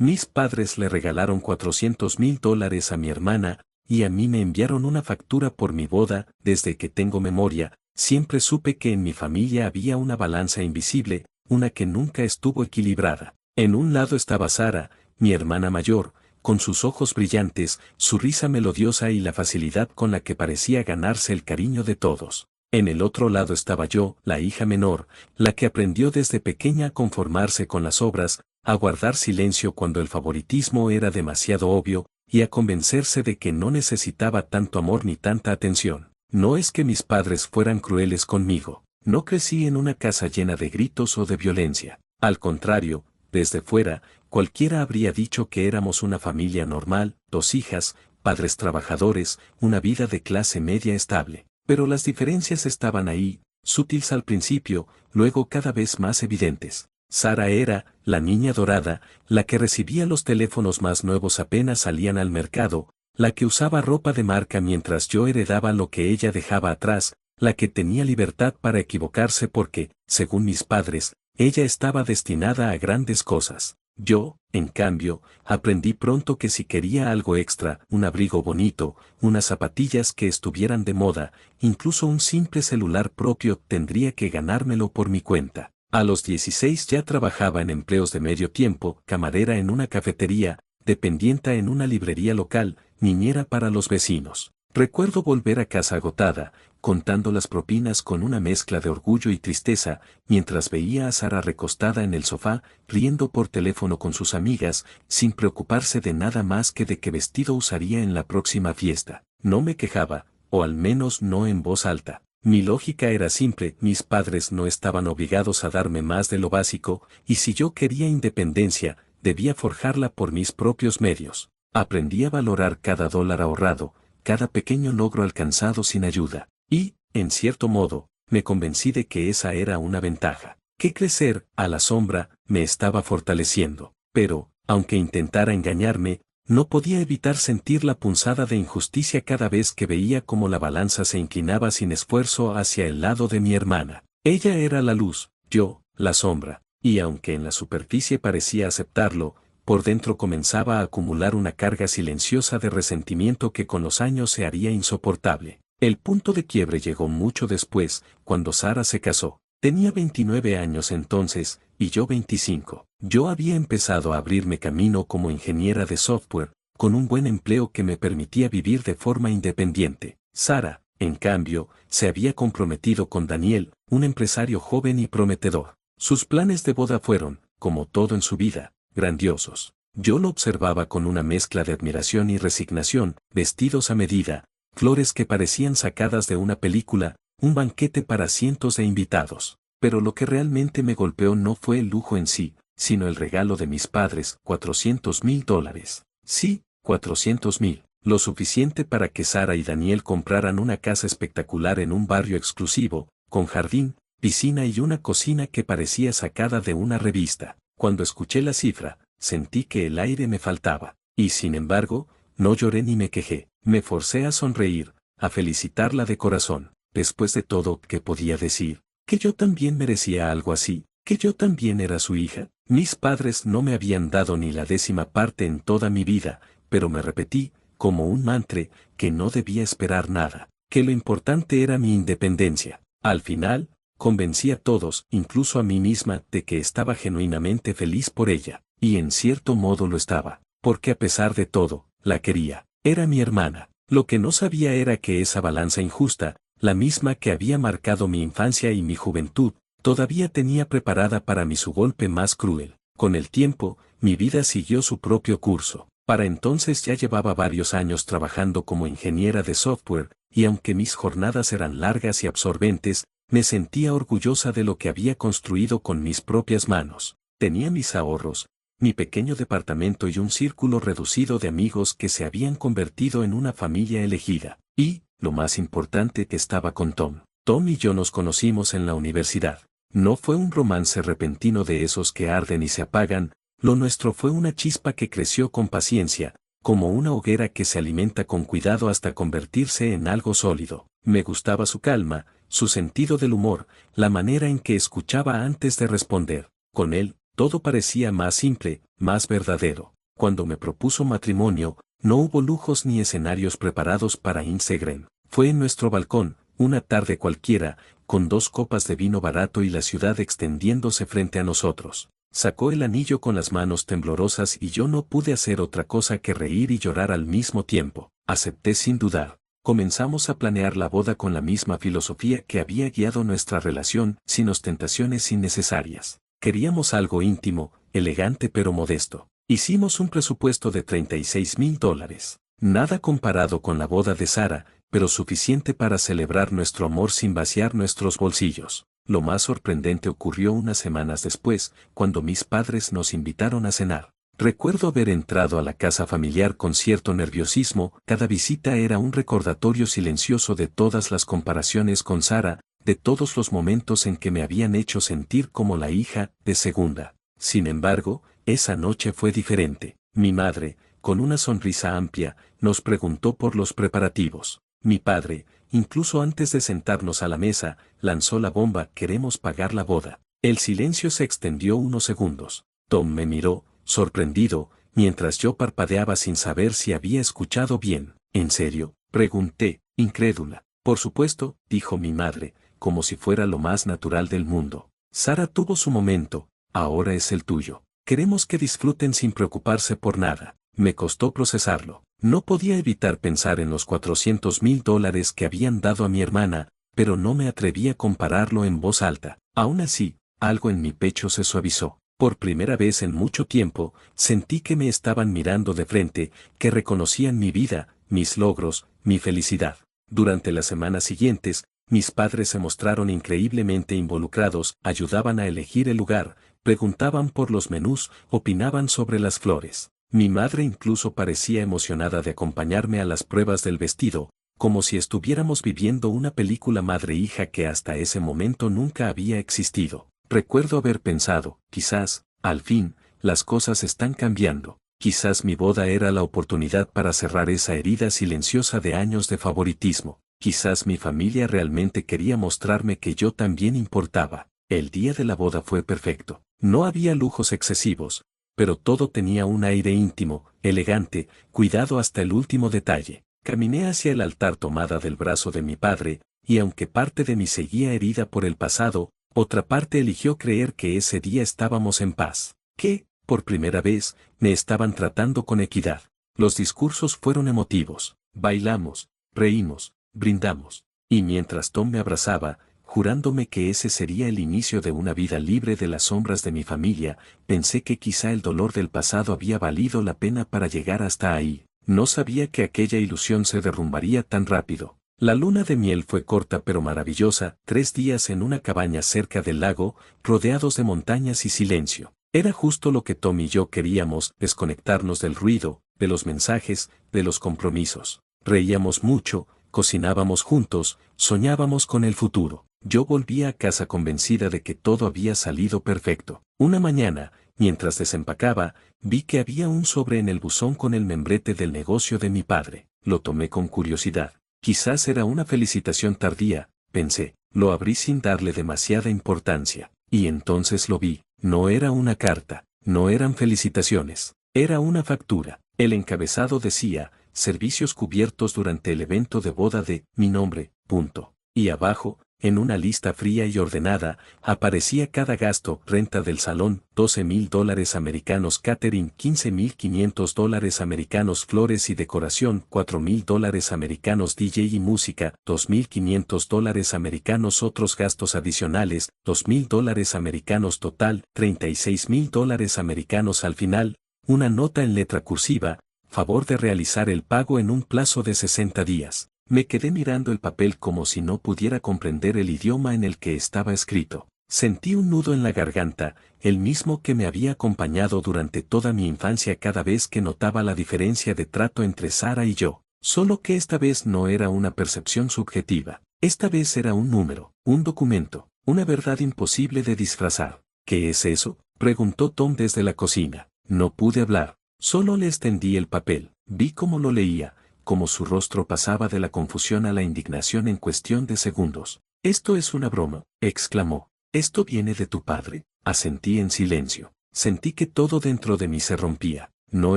Mis padres le regalaron $400,000 a mi hermana, y a mí me enviaron una factura por mi boda. Desde que tengo memoria, siempre supe que en mi familia había una balanza invisible, una que nunca estuvo equilibrada. En un lado estaba Sara, mi hermana mayor, con sus ojos brillantes, su risa melodiosa y la facilidad con la que parecía ganarse el cariño de todos. En el otro lado estaba yo, la hija menor, la que aprendió desde pequeña a conformarse con las obras, a guardar silencio cuando el favoritismo era demasiado obvio, y a convencerse de que no necesitaba tanto amor ni tanta atención. No es que mis padres fueran crueles conmigo, no crecí en una casa llena de gritos o de violencia. Al contrario, desde fuera, cualquiera habría dicho que éramos una familia normal, 2 hijas, padres trabajadores, una vida de clase media estable. Pero las diferencias estaban ahí, sutiles al principio, luego cada vez más evidentes. Sara era, la niña dorada, la que recibía los teléfonos más nuevos apenas salían al mercado, la que usaba ropa de marca mientras yo heredaba lo que ella dejaba atrás, la que tenía libertad para equivocarse porque, según mis padres, ella estaba destinada a grandes cosas. Yo, en cambio, aprendí pronto que si quería algo extra, un abrigo bonito, unas zapatillas que estuvieran de moda, incluso un simple celular propio, tendría que ganármelo por mi cuenta. A los 16 ya trabajaba en empleos de medio tiempo, camarera en una cafetería, dependienta en una librería local, niñera para los vecinos. Recuerdo volver a casa agotada, contando las propinas con una mezcla de orgullo y tristeza, mientras veía a Sara recostada en el sofá, riendo por teléfono con sus amigas, sin preocuparse de nada más que de qué vestido usaría en la próxima fiesta. No me quejaba, o al menos no en voz alta. Mi lógica era simple, mis padres no estaban obligados a darme más de lo básico, y si yo quería independencia, debía forjarla por mis propios medios. Aprendí a valorar cada dólar ahorrado, cada pequeño logro alcanzado sin ayuda, y, en cierto modo, me convencí de que esa era una ventaja, que crecer, a la sombra, me estaba fortaleciendo. Pero, aunque intentara engañarme, no podía evitar sentir la punzada de injusticia cada vez que veía cómo la balanza se inclinaba sin esfuerzo hacia el lado de mi hermana. Ella era la luz, yo, la sombra, y aunque en la superficie parecía aceptarlo, por dentro comenzaba a acumular una carga silenciosa de resentimiento que con los años se haría insoportable. El punto de quiebre llegó mucho después, cuando Sara se casó. Tenía 29 años entonces, y yo 25. Yo había empezado a abrirme camino como ingeniera de software, con un buen empleo que me permitía vivir de forma independiente. Sara, en cambio, se había comprometido con Daniel, un empresario joven y prometedor. Sus planes de boda fueron, como todo en su vida, grandiosos. Yo lo observaba con una mezcla de admiración y resignación, vestidos a medida, flores que parecían sacadas de una película, un banquete para cientos de invitados. Pero lo que realmente me golpeó no fue el lujo en sí, sino el regalo de mis padres, $400,000. Sí, 400,000. Lo suficiente para que Sara y Daniel compraran una casa espectacular en un barrio exclusivo, con jardín, piscina y una cocina que parecía sacada de una revista. Cuando escuché la cifra, sentí que el aire me faltaba. Y sin embargo, no lloré ni me quejé. Me forcé a sonreír, a felicitarla de corazón. Después de todo, ¿qué podía decir? ¿Que yo también merecía algo así? ¿Que yo también era su hija? Mis padres no me habían dado ni la 10ª parte en toda mi vida, pero me repetí, como un mantra, que no debía esperar nada, que lo importante era mi independencia. Al final, convencí a todos, incluso a mí misma, de que estaba genuinamente feliz por ella, y en cierto modo lo estaba, porque a pesar de todo, la quería. Era mi hermana. Lo que no sabía era que esa balanza injusta, la misma que había marcado mi infancia y mi juventud, todavía tenía preparada para mí su golpe más cruel. Con el tiempo, mi vida siguió su propio curso. Para entonces ya llevaba varios años trabajando como ingeniera de software, y aunque mis jornadas eran largas y absorbentes, me sentía orgullosa de lo que había construido con mis propias manos. Tenía mis ahorros, mi pequeño departamento y un círculo reducido de amigos que se habían convertido en una familia elegida. Y, lo más importante, que estaba con Tom. Tom y yo nos conocimos en la universidad. No fue un romance repentino de esos que arden y se apagan, lo nuestro fue una chispa que creció con paciencia, como una hoguera que se alimenta con cuidado hasta convertirse en algo sólido. Me gustaba su calma, su sentido del humor, la manera en que escuchaba antes de responder. Con él, Todo parecía más simple, más verdadero. Cuando me propuso matrimonio, no hubo lujos ni escenarios preparados para Instagram. Fue en nuestro balcón, una tarde cualquiera, con 2 copas de vino barato y la ciudad extendiéndose frente a nosotros. Sacó el anillo con las manos temblorosas y yo no pude hacer otra cosa que reír y llorar al mismo tiempo. Acepté sin dudar. Comenzamos a planear la boda con la misma filosofía que había guiado nuestra relación, sin ostentaciones innecesarias. Queríamos algo íntimo, elegante pero modesto. Hicimos un presupuesto de $36,000. Nada comparado con la boda de Sara, pero suficiente para celebrar nuestro amor sin vaciar nuestros bolsillos. Lo más sorprendente ocurrió unas semanas después, cuando mis padres nos invitaron a cenar. Recuerdo haber entrado a la casa familiar con cierto nerviosismo. Cada visita era un recordatorio silencioso de todas las comparaciones con Sara, de todos los momentos en que me habían hecho sentir como la hija de segunda. Sin embargo, esa noche fue diferente. Mi madre, con una sonrisa amplia, nos preguntó por los preparativos. Mi padre, incluso antes de sentarnos a la mesa, lanzó la bomba: queremos pagar la boda. El silencio se extendió unos segundos. Tom me miró, sorprendido, mientras yo parpadeaba sin saber si había escuchado bien. ¿En serio?, pregunté, incrédula. Por supuesto, dijo mi madre, como si fuera lo más natural del mundo. Sara tuvo su momento, ahora es el tuyo. Queremos que disfruten sin preocuparse por nada. Me costó procesarlo. No podía evitar pensar en los $400,000 que habían dado a mi hermana, pero no me atreví a compararlo en voz alta. Aún así, algo en mi pecho se suavizó. Por primera vez en mucho tiempo, sentí que me estaban mirando de frente, que reconocían mi vida, mis logros, mi felicidad. Durante las semanas siguientes, mis padres se mostraron increíblemente involucrados, ayudaban a elegir el lugar, preguntaban por los menús, opinaban sobre las flores. Mi madre incluso parecía emocionada de acompañarme a las pruebas del vestido, como si estuviéramos viviendo una película madre-hija que hasta ese momento nunca había existido. Recuerdo haber pensado, quizás, al fin, las cosas están cambiando. Quizás mi boda era la oportunidad para cerrar esa herida silenciosa de años de favoritismo. Quizás mi familia realmente quería mostrarme que yo también importaba. El día de la boda fue perfecto. No había lujos excesivos, pero todo tenía un aire íntimo, elegante, cuidado hasta el último detalle. Caminé hacia el altar tomada del brazo de mi padre, y aunque parte de mí seguía herida por el pasado, otra parte eligió creer que ese día estábamos en paz, que, por primera vez, me estaban tratando con equidad. Los discursos fueron emotivos, bailamos, reímos, brindamos, y mientras Tom me abrazaba, jurándome que ese sería el inicio de una vida libre de las sombras de mi familia, pensé que quizá el dolor del pasado había valido la pena para llegar hasta ahí. No sabía que aquella ilusión se derrumbaría tan rápido. La luna de miel fue corta pero maravillosa, 3 días en una cabaña cerca del lago, rodeados de montañas y silencio. Era justo lo que Tom y yo queríamos: desconectarnos del ruido, de los mensajes, de los compromisos. Reíamos mucho, cocinábamos juntos, soñábamos con el futuro. Yo volvía a casa convencida de que todo había salido perfecto. Una mañana, mientras desempacaba, vi que había un sobre en el buzón con el membrete del negocio de mi padre. Lo tomé con curiosidad. Quizás era una felicitación tardía, pensé. Lo abrí sin darle demasiada importancia. Y entonces lo vi. No era una carta, no eran felicitaciones. Era una factura. El encabezado decía: servicios cubiertos durante el evento de boda de mi nombre, punto. Y abajo, en una lista fría y ordenada, aparecía cada gasto: renta del salón, $12,000 americanos, catering, $15,500 americanos, flores y decoración, $4,000 americanos, DJ y música, $2,500 americanos, otros gastos adicionales, $2,000 americanos, total, $36,000 americanos. Al final, una nota en letra cursiva: favor de realizar el pago en un plazo de 60 días. Me quedé mirando el papel como si no pudiera comprender el idioma en el que estaba escrito. Sentí un nudo en la garganta, el mismo que me había acompañado durante toda mi infancia cada vez que notaba la diferencia de trato entre Sara y yo. Solo que esta vez no era una percepción subjetiva. Esta vez era un número, un documento, una verdad imposible de disfrazar. ¿Qué es eso?, preguntó Tom desde la cocina. No pude hablar. Solo le extendí el papel. Vi cómo lo leía, cómo su rostro pasaba de la confusión a la indignación en cuestión de segundos. «¿Esto es una broma?», exclamó. «¿Esto viene de tu padre?». Asentí en silencio. Sentí que todo dentro de mí se rompía. No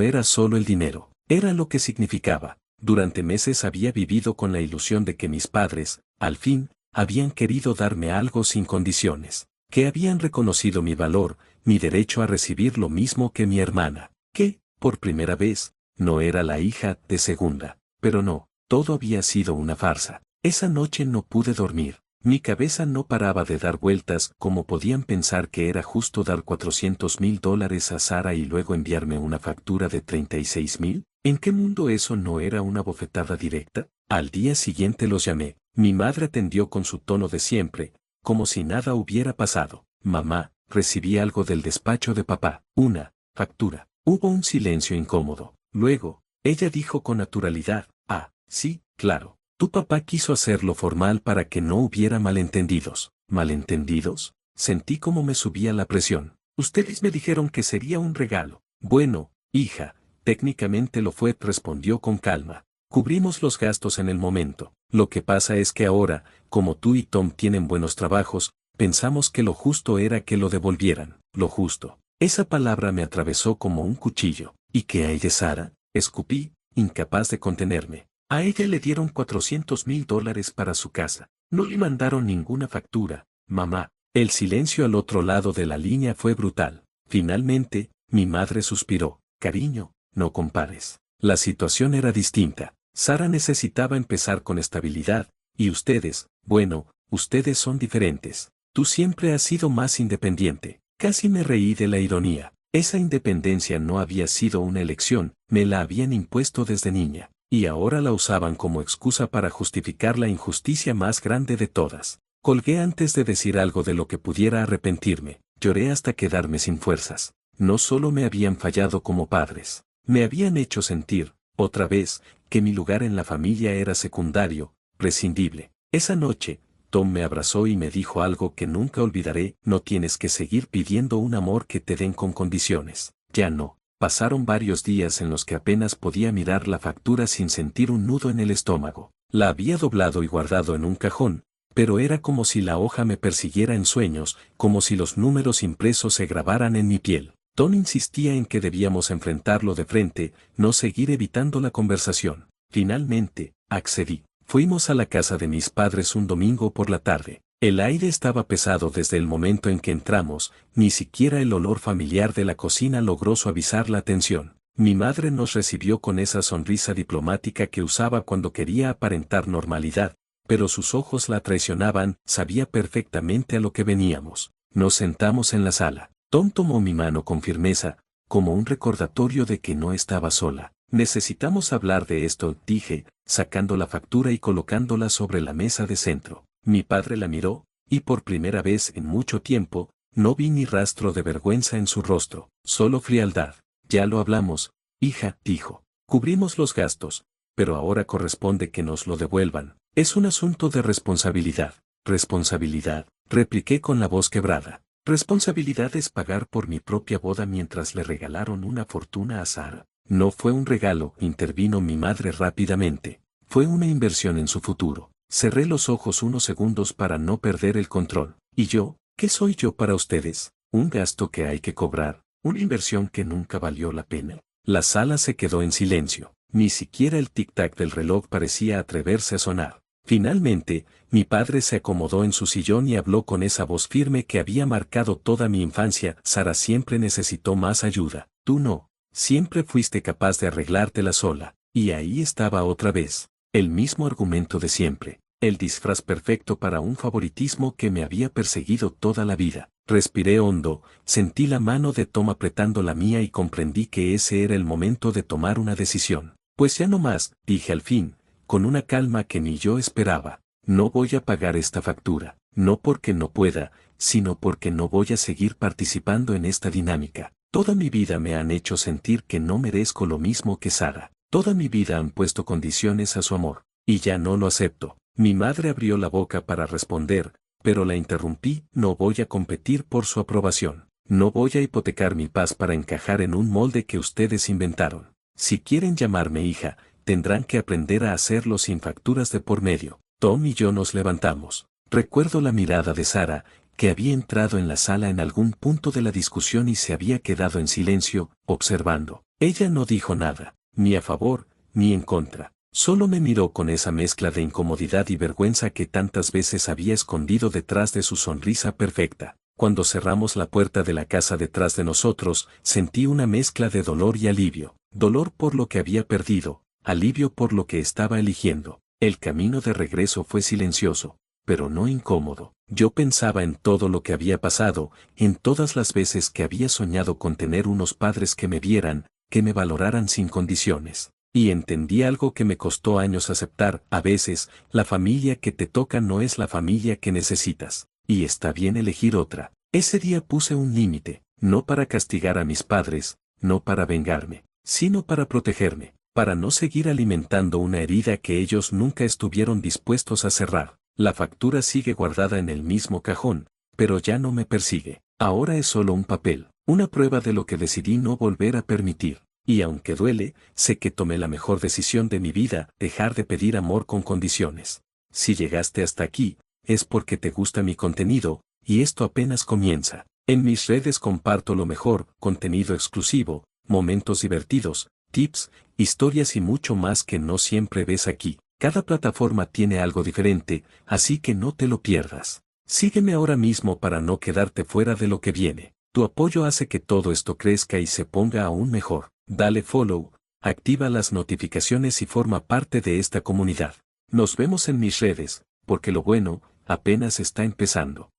era solo el dinero, era lo que significaba. Durante meses había vivido con la ilusión de que mis padres, al fin, habían querido darme algo sin condiciones, que habían reconocido mi valor, mi derecho a recibir lo mismo que mi hermana, que, por primera vez, no era la hija de segunda. Pero no, todo había sido una farsa. Esa noche no pude dormir. Mi cabeza no paraba de dar vueltas. ¿Cómo podían pensar que era justo dar $400,000 a Sara y luego enviarme una factura de 36,000? ¿En qué mundo eso no era una bofetada directa? Al día siguiente los llamé. Mi madre atendió con su tono de siempre, como si nada hubiera pasado. Mamá, recibí algo del despacho de papá. Una factura. Hubo un silencio incómodo. Luego, ella dijo con naturalidad, ah, sí, claro. Tu papá quiso hacerlo formal para que no hubiera malentendidos. ¿Malentendidos? Sentí como me subía la presión. Ustedes me dijeron que sería un regalo. Bueno, hija, técnicamente lo fue, respondió con calma. Cubrimos los gastos en el momento. Lo que pasa es que ahora, como tú y Tom tienen buenos trabajos, pensamos que lo justo era que lo devolvieran. Lo justo. Esa palabra me atravesó como un cuchillo. ¿Y qué hay de Sara? Escupí, incapaz de contenerme. A ella le dieron $400,000 para su casa. No le mandaron ninguna factura, mamá. El silencio al otro lado de la línea fue brutal. Finalmente, mi madre suspiró. Cariño, no compares. La situación era distinta. Sara necesitaba empezar con estabilidad, y ustedes, bueno, ustedes son diferentes. Tú siempre has sido más independiente. Casi me reí de la ironía. Esa independencia no había sido una elección, me la habían impuesto desde niña. Y ahora la usaban como excusa para justificar la injusticia más grande de todas. Colgué antes de decir algo de lo que pudiera arrepentirme. Lloré hasta quedarme sin fuerzas. No solo me habían fallado como padres, me habían hecho sentir, otra vez, que mi lugar en la familia era secundario, prescindible. Esa noche, Tom me abrazó y me dijo algo que nunca olvidaré: no tienes que seguir pidiendo un amor que te den con condiciones. Ya no. Pasaron varios días en los que apenas podía mirar la factura sin sentir un nudo en el estómago. La había doblado y guardado en un cajón, pero era como si la hoja me persiguiera en sueños, como si los números impresos se grabaran en mi piel. Tom insistía en que debíamos enfrentarlo de frente, no seguir evitando la conversación. Finalmente, accedí. Fuimos a la casa de mis padres un domingo por la tarde. El aire estaba pesado desde el momento en que entramos, ni siquiera el olor familiar de la cocina logró suavizar la tensión. Mi madre nos recibió con esa sonrisa diplomática que usaba cuando quería aparentar normalidad, pero sus ojos la traicionaban. Sabía perfectamente a lo que veníamos. Nos sentamos en la sala. Tom tomó mi mano con firmeza, como un recordatorio de que no estaba sola. Necesitamos hablar de esto, dije, sacando la factura y colocándola sobre la mesa de centro. Mi padre la miró, y por primera vez en mucho tiempo, no vi ni rastro de vergüenza en su rostro, solo frialdad. Ya lo hablamos, hija, dijo. Cubrimos los gastos, pero ahora corresponde que nos lo devuelvan. Es un asunto de responsabilidad. ¿Responsabilidad?, repliqué con la voz quebrada. Responsabilidad es pagar por mi propia boda mientras le regalaron una fortuna a Sara. No fue un regalo, intervino mi madre rápidamente. Fue una inversión en su futuro. Cerré los ojos unos segundos para no perder el control. ¿Y yo? ¿Qué soy yo para ustedes? Un gasto que hay que cobrar, una inversión que nunca valió la pena. La sala se quedó en silencio. Ni siquiera el tic-tac del reloj parecía atreverse a sonar. Finalmente, mi padre se acomodó en su sillón y habló con esa voz firme que había marcado toda mi infancia. Sara siempre necesitó más ayuda. Tú no. Siempre fuiste capaz de arreglártela sola. Y ahí estaba otra vez. El mismo argumento de siempre. El disfraz perfecto para un favoritismo que me había perseguido toda la vida. Respiré hondo, sentí la mano de Tom apretando la mía y comprendí que ese era el momento de tomar una decisión. Pues ya no más, dije al fin, con una calma que ni yo esperaba. No voy a pagar esta factura, no porque no pueda, sino porque no voy a seguir participando en esta dinámica. Toda mi vida me han hecho sentir que no merezco lo mismo que Sara. Toda mi vida han puesto condiciones a su amor, y ya no lo acepto. Mi madre abrió la boca para responder, pero la interrumpí. No voy a competir por su aprobación. No voy a hipotecar mi paz para encajar en un molde que ustedes inventaron. Si quieren llamarme hija, tendrán que aprender a hacerlo sin facturas de por medio. Tom y yo nos levantamos. Recuerdo la mirada de Sara, que había entrado en la sala en algún punto de la discusión y se había quedado en silencio, observando. Ella no dijo nada, ni a favor, ni en contra. Solo me miró con esa mezcla de incomodidad y vergüenza que tantas veces había escondido detrás de su sonrisa perfecta. Cuando cerramos la puerta de la casa detrás de nosotros, sentí una mezcla de dolor y alivio. Dolor por lo que había perdido, alivio por lo que estaba eligiendo. El camino de regreso fue silencioso, pero no incómodo. Yo pensaba en todo lo que había pasado, en todas las veces que había soñado con tener unos padres que me vieran, que me valoraran sin condiciones. Y entendí algo que me costó años aceptar. A veces, la familia que te toca no es la familia que necesitas. Y está bien elegir otra. Ese día puse un límite, no para castigar a mis padres, no para vengarme, sino para protegerme, para no seguir alimentando una herida que ellos nunca estuvieron dispuestos a cerrar. La factura sigue guardada en el mismo cajón, pero ya no me persigue. Ahora es solo un papel, una prueba de lo que decidí no volver a permitir. Y aunque duele, sé que tomé la mejor decisión de mi vida, dejar de pedir amor con condiciones. Si llegaste hasta aquí, es porque te gusta mi contenido, y esto apenas comienza. En mis redes comparto lo mejor, contenido exclusivo, momentos divertidos, tips, historias y mucho más que no siempre ves aquí. Cada plataforma tiene algo diferente, así que no te lo pierdas. Sígueme ahora mismo para no quedarte fuera de lo que viene. Tu apoyo hace que todo esto crezca y se ponga aún mejor. Dale follow, activa las notificaciones y forma parte de esta comunidad. Nos vemos en mis redes, porque lo bueno, apenas está empezando.